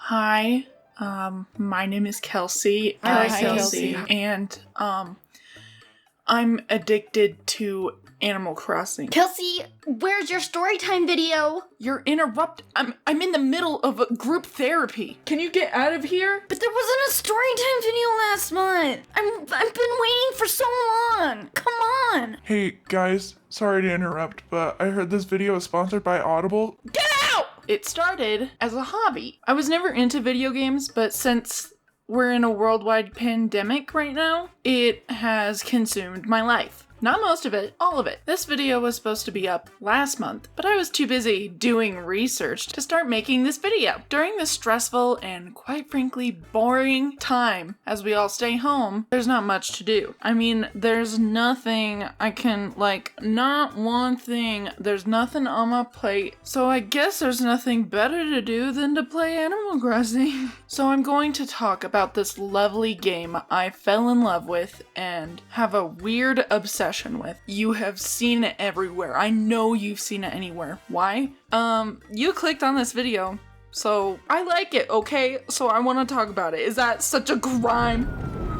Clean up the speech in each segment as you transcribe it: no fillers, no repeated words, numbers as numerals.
Hi, my name is Kelsey. Hi, Kelsey. And I'm addicted to Animal Crossing. Kelsey, where's your storytime video? You're I'm in the middle of a group therapy. Can you get out of here? But there wasn't a storytime video last month. I've been waiting for so long. Come on. Hey guys, sorry to interrupt, but I heard this video is sponsored by Audible. Get out! It started as a hobby. I was never into video games, but since we're in a worldwide pandemic right now, it has consumed my life. Not most of it, all of it. This video was supposed to be up last month, but I was too busy doing research to start making this video. During this stressful and quite frankly boring time as we all stay home, there's not much to do. I mean, there's nothing I can, not one thing. There's nothing on my plate. So I guess there's nothing better to do than to play Animal Crossing. So I'm going to talk about this lovely game I fell in love with and have a weird obsession with. You have seen it everywhere. I know you've seen it anywhere. Why? You clicked on this video, so I like it, okay? So I want to talk about it. Is that such a crime?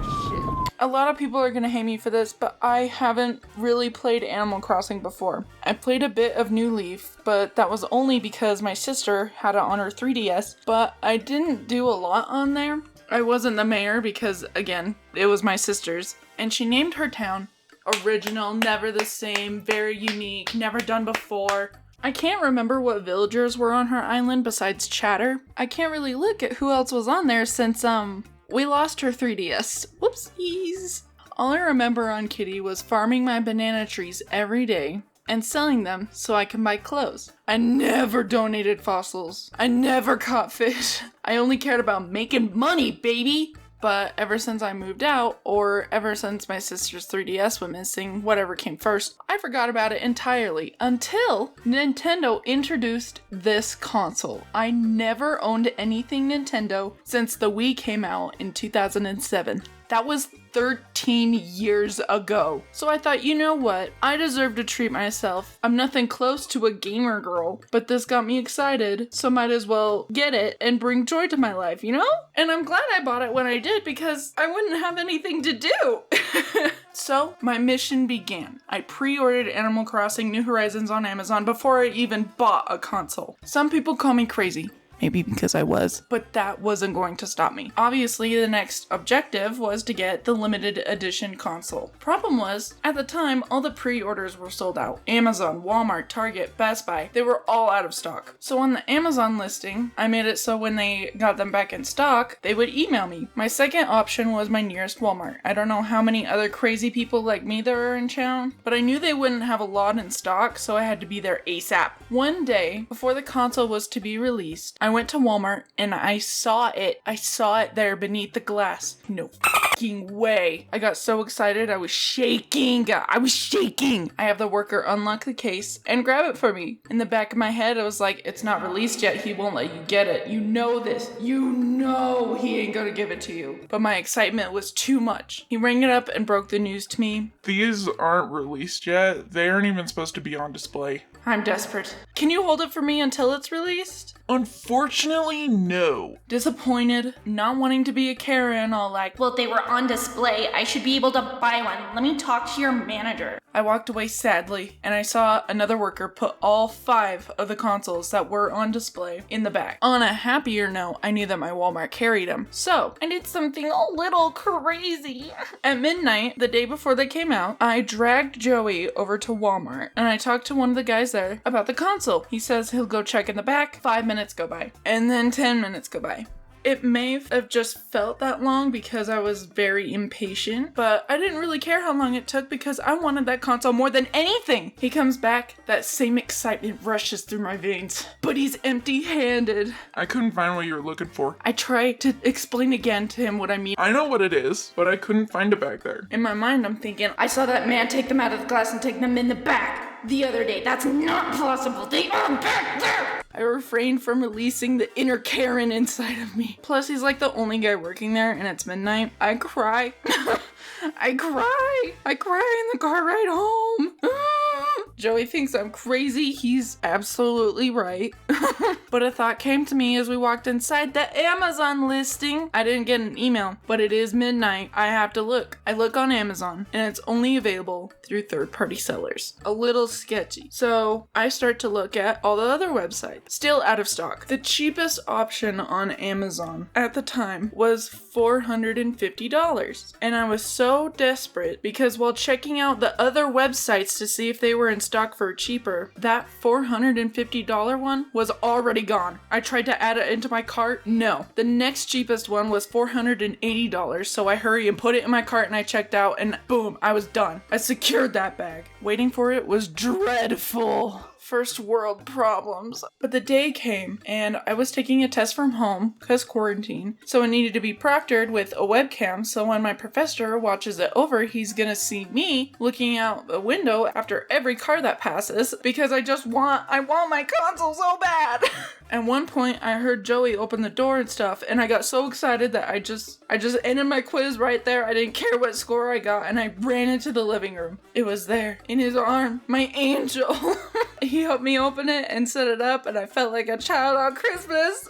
Shit. A lot of people are gonna hate me for this, but I haven't really played Animal Crossing before. I played a bit of New Leaf, but that was only because my sister had it on her 3DS, but I didn't do a lot on there. I wasn't the mayor because, again, it was my sister's, and she named her town Original, never the same, very unique, never done before. I can't remember what villagers were on her island besides Chatter. I can't really look at who else was on there since, we lost her 3DS. Whoopsies. All I remember on Kitty was farming my banana trees every day and selling them so I can buy clothes. I never donated fossils. I never caught fish. I only cared about making money, baby! But ever since I moved out, or ever since my sister's 3DS went missing, whatever came first, I forgot about it entirely until Nintendo introduced this console. I never owned anything Nintendo since the Wii came out in 2007. That was 13 years ago. So I thought, you know what? I deserve to treat myself. I'm nothing close to a gamer girl, but this got me excited, so might as well get it and bring joy to my life, you know? And I'm glad I bought it when I did because I wouldn't have anything to do. So my mission began. I pre-ordered Animal Crossing New Horizons on Amazon before I even bought a console. Some people call me crazy. Maybe because I was, but that wasn't going to stop me. Obviously, the next objective was to get the limited edition console. Problem was, at the time, all the pre-orders were sold out. Amazon, Walmart, Target, Best Buy, they were all out of stock. So on the Amazon listing, I made it so when they got them back in stock, they would email me. My second option was my nearest Walmart. I don't know how many other crazy people like me there are in town, but I knew they wouldn't have a lot in stock, so I had to be there ASAP. One day, before the console was to be released, I went to Walmart and I saw it. I saw it there beneath the glass. No fucking way. I got so excited. I was shaking. I have the worker unlock the case and grab it for me. In the back of my head, I was like, it's not released yet. He won't let you get it. You know this. You know he ain't gonna give it to you. But my excitement was too much. He rang it up and broke the news to me. These aren't released yet. They aren't even supposed to be on display. I'm desperate. Can you hold it for me until it's released? Unfortunately, no. Disappointed, not wanting to be a Karen, all like, Well, they were on display. I should be able to buy one. Let me talk to your manager. I walked away sadly, and I saw another worker put all 5 of the consoles that were on display in the back. On a happier note, I knew that my Walmart carried them, so I did something a little crazy. At midnight, the day before they came out, I dragged Joey over to Walmart, and I talked to one of the guys there about the console. He says he'll go check in the back. 5 minutes go by, and then 10 minutes go by. It may have just felt that long because I was very impatient, but I didn't really care how long it took because I wanted that console more than anything. He comes back, that same excitement rushes through my veins, but he's empty-handed. I couldn't find what you were looking for. I try to explain again to him what I mean. I know what it is, but I couldn't find it back there. In my mind, I'm thinking, I saw that man take them out of the glass and take them in the back the other day. That's not possible. They are back there. I refrained from releasing the inner Karen inside of me. Plus, he's like the only guy working there, and it's midnight. I cry. I cry in the car ride home. Joey thinks I'm crazy. He's absolutely right. But a thought came to me as we walked inside the Amazon listing. I didn't get an email, but it is midnight. I have to look. I look on Amazon, and it's only available through third-party sellers. A little sketchy. So I start to look at all the other websites. Still out of stock. The cheapest option on Amazon at the time was $450. And I was so desperate because while checking out the other websites to see if they were in stock for cheaper, that $450 one was already gone. I tried to add it into my cart. No. The next cheapest one was $480, so I hurried and put it in my cart and I checked out and boom, I was done. I secured that bag. Waiting for it was dreadful. First world problems. But the day came and I was taking a test from home because quarantine, so it needed to be proctored with a webcam, so when my professor watches it over, he's gonna see me looking out the window after every car that passes because I want my console so bad. At one point I heard Joey open the door and stuff, and I got so excited that I just ended my quiz right there. I didn't care what score I got, and I ran into the living room. It was there in his arm, my angel. He helped me open it and set it up, and I felt like a child on Christmas.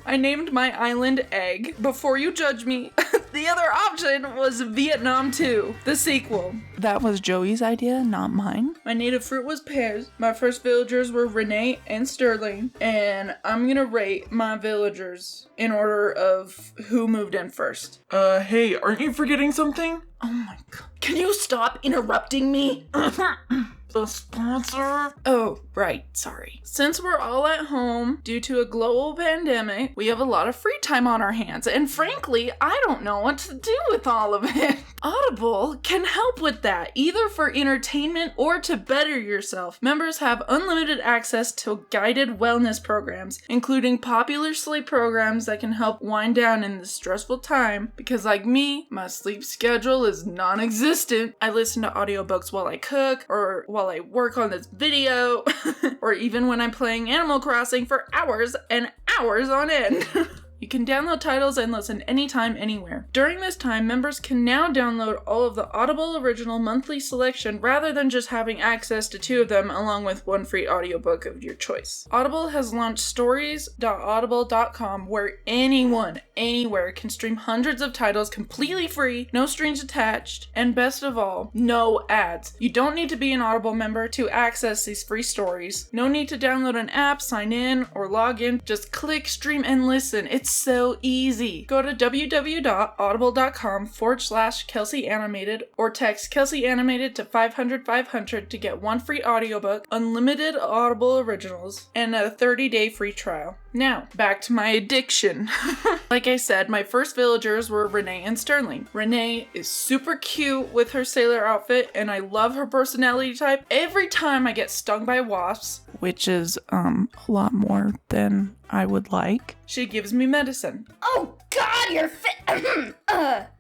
I named my island Egg. Before you judge me, the other option was Vietnam 2, the sequel. That was Joey's idea, not mine. My native fruit was pears. My first villagers were Renee and Sterling, and I'm gonna rate my villagers in order of who moved in first. Hey, aren't you forgetting something? Oh my god. Can you stop interrupting me? The sponsor? Oh, right, sorry. Since we're all at home due to a global pandemic, we have a lot of free time on our hands, and frankly, I don't know what to do with all of it. Audible can help with that, either for entertainment or to better yourself. Members have unlimited access to guided wellness programs, including popular sleep programs that can help wind down in this stressful time, because like me, my sleep schedule is non-existent. I listen to audiobooks while I cook, or while I work on this video, or even when I'm playing Animal Crossing for hours and hours on end. You can download titles and listen anytime, anywhere. During this time, members can now download all of the Audible Original monthly selection rather than just having access to 2 of them along with 1 free audiobook of your choice. Audible has launched stories.audible.com where anyone, anywhere can stream hundreds of titles completely free, no strings attached, and best of all, no ads. You don't need to be an Audible member to access these free stories. No need to download an app, sign in, or log in. Just click, stream, and listen. It's so easy. Go to www.audible.com/Kelsey Animated or text Kelsey Animated to 500-500 to get 1 free audiobook, unlimited Audible originals, and a 30-day free trial. Now, back to my addiction. Like I said, my first villagers were Renee and Sterling. Renee is super cute with her sailor outfit, and I love her personality type. Every time I get stung by wasps, which is a lot more than I would like, she gives me medicine. Oh God, you're fit.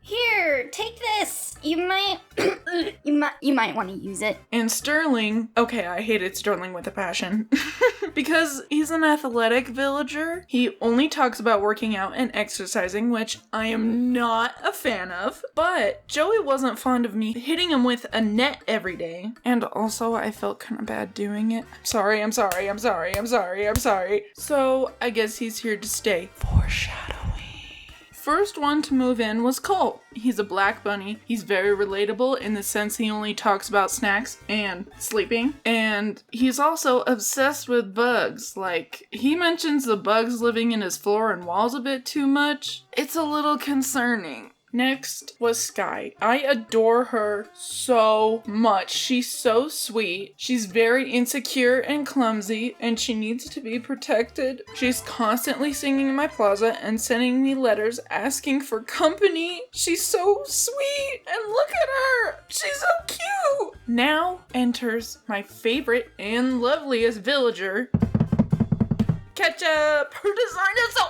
Here, take this. You might want to use it. And Sterling, okay, I hated Sterling with a passion. Because he's an athletic villager. He only talks about working out and exercising, which I am not a fan of. But Joey wasn't fond of me hitting him with a net every day. And also, I felt kind of bad doing it. I'm sorry. So, I guess he's here to stay. Foreshadowing. First one to move in was Cole. He's a black bunny. He's very relatable in the sense he only talks about snacks and sleeping. And he's also obsessed with bugs. Like, he mentions the bugs living in his floor and walls a bit too much. It's a little concerning. Next was Sky. I adore her so much. She's so sweet. She's very insecure and clumsy, and she needs to be protected. She's constantly singing in my plaza and sending me letters asking for company. She's so sweet, and look at her. She's so cute. Now enters my favorite and loveliest villager, Ketchup. Her design is so...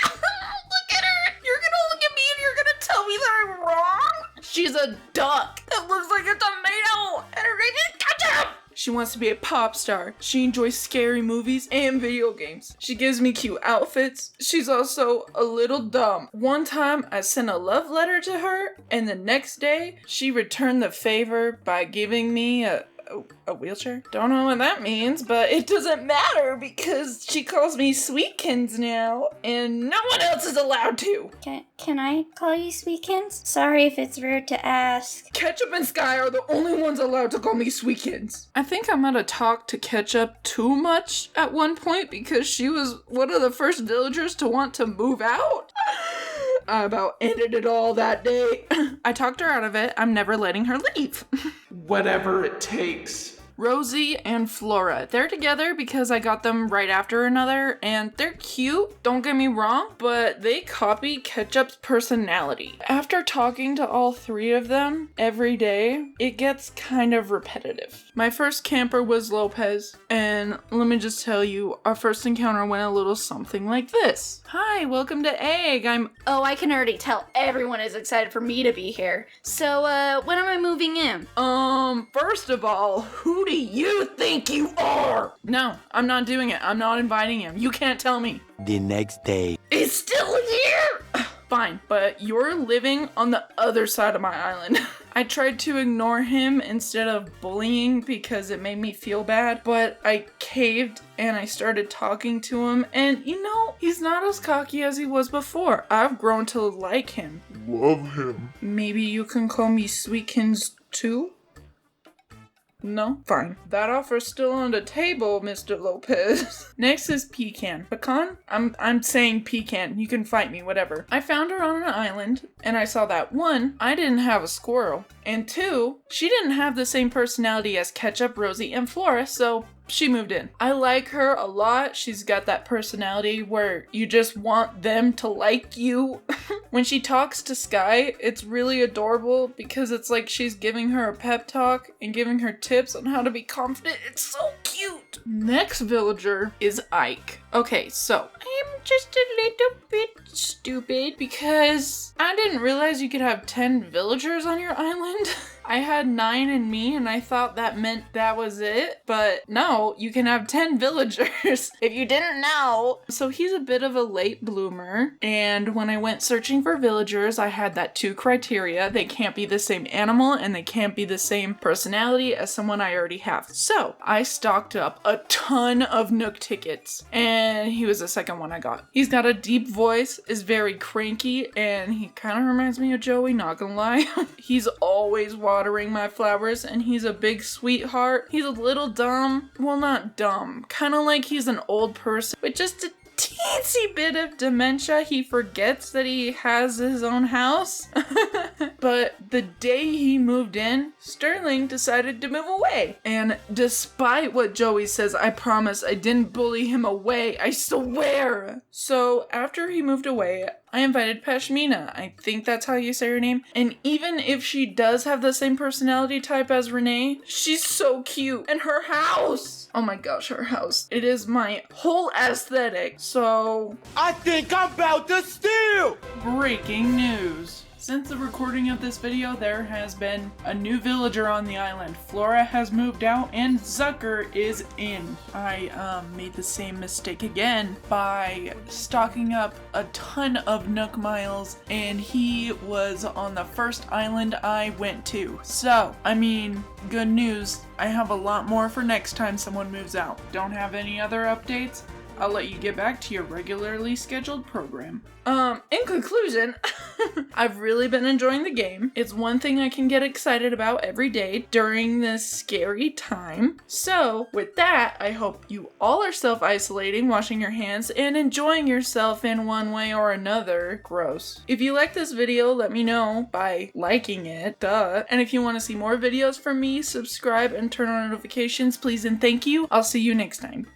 Look at her. You're gonna look at me and you're gonna tell me that I'm wrong? She's a duck that looks like a tomato, and her name is Ketchup. She wants to be a pop star. She enjoys scary movies and video games. She gives me cute outfits. She's also a little dumb. One time I sent a love letter to her, and the next day she returned the favor by giving me a a wheelchair? Don't know what that means, but it doesn't matter because she calls me Sweetkins now, and no one else is allowed to. Can I call you Sweetkins? Sorry if it's rude to ask. Ketchup and Sky are the only ones allowed to call me Sweetkins. I think I might have talked to Ketchup too much at one point because she was one of the first villagers to want to move out. I about ended it all that day. I talked her out of it. I'm never letting her leave. Whatever it takes. Rosie and Flora. They're together because I got them right after another, and they're cute, don't get me wrong, but they copy Ketchup's personality. After talking to all three of them every day, it gets kind of repetitive. My first camper was Lopez, and let me just tell you, our first encounter went a little something like this. Hi, welcome to Egg. Oh, I can already tell everyone is excited for me to be here. So, when am I moving in? First of all, who do you think you are? No, I'm not doing it. I'm not inviting him. You can't tell me. The next day. He's still here! Fine, but you're living on the other side of my island. I tried to ignore him instead of bullying because it made me feel bad, but I caved and I started talking to him, and you know, he's not as cocky as he was before. I've grown to like him. Love him. Maybe you can call me Sweetkins too? No? Fine. That offer's still on the table, Mr. Lopez. Next is Pecan. Pecan? I'm saying Pecan. You can fight me, whatever. I found her on an island, and I saw that 1, I didn't have a squirrel, and 2, she didn't have the same personality as Ketchup, Rosie, and Flora, so she moved in. I like her a lot. She's got that personality where you just want them to like you. When she talks to Sky, it's really adorable because it's like she's giving her a pep talk and giving her tips on how to be confident. It's so cute. Next villager is Ike. Okay, so I'm just a little bit stupid because I didn't realize you could have 10 villagers on your island. I had 9 in me and I thought that meant that was it, but no, you can have 10 villagers if you didn't know. So he's a bit of a late bloomer, and when I went searching for villagers, I had that 2 criteria. They can't be the same animal and they can't be the same personality as someone I already have. So I stocked up a ton of Nook tickets, and he was the second one I got. He's got a deep voice, is very cranky, and he kind of reminds me of Joey, not gonna lie. He's always watering my flowers, and he's a big sweetheart. He's a little dumb. Well, not dumb. Kind of like he's an old person with just a teensy bit of dementia. He forgets that he has his own house. But the day he moved in, Sterling decided to move away. And despite what Joey says, I promise I didn't bully him away. I swear. So after he moved away, I invited Pashmina. I think that's how you say her name. And even if she does have the same personality type as Renee, she's so cute. And her house! Oh my gosh, her house. It is my whole aesthetic. So, I think I'm about to steal! breaking news. Since the recording of this video, there has been a new villager on the island. Flora has moved out and Zucker is in. I made the same mistake again by stocking up a ton of Nook miles, and he was on the first island I went to. So, I mean, good news. I have a lot more for next time someone moves out. Don't have any other updates? I'll let you get back to your regularly scheduled program. In conclusion, I've really been enjoying the game. It's one thing I can get excited about every day during this scary time. So, with that, I hope you all are self-isolating, washing your hands, and enjoying yourself in one way or another. Gross. If you like this video, let me know by liking it, duh. And if you want to see more videos from me, subscribe and turn on notifications, please and thank you. I'll see you next time.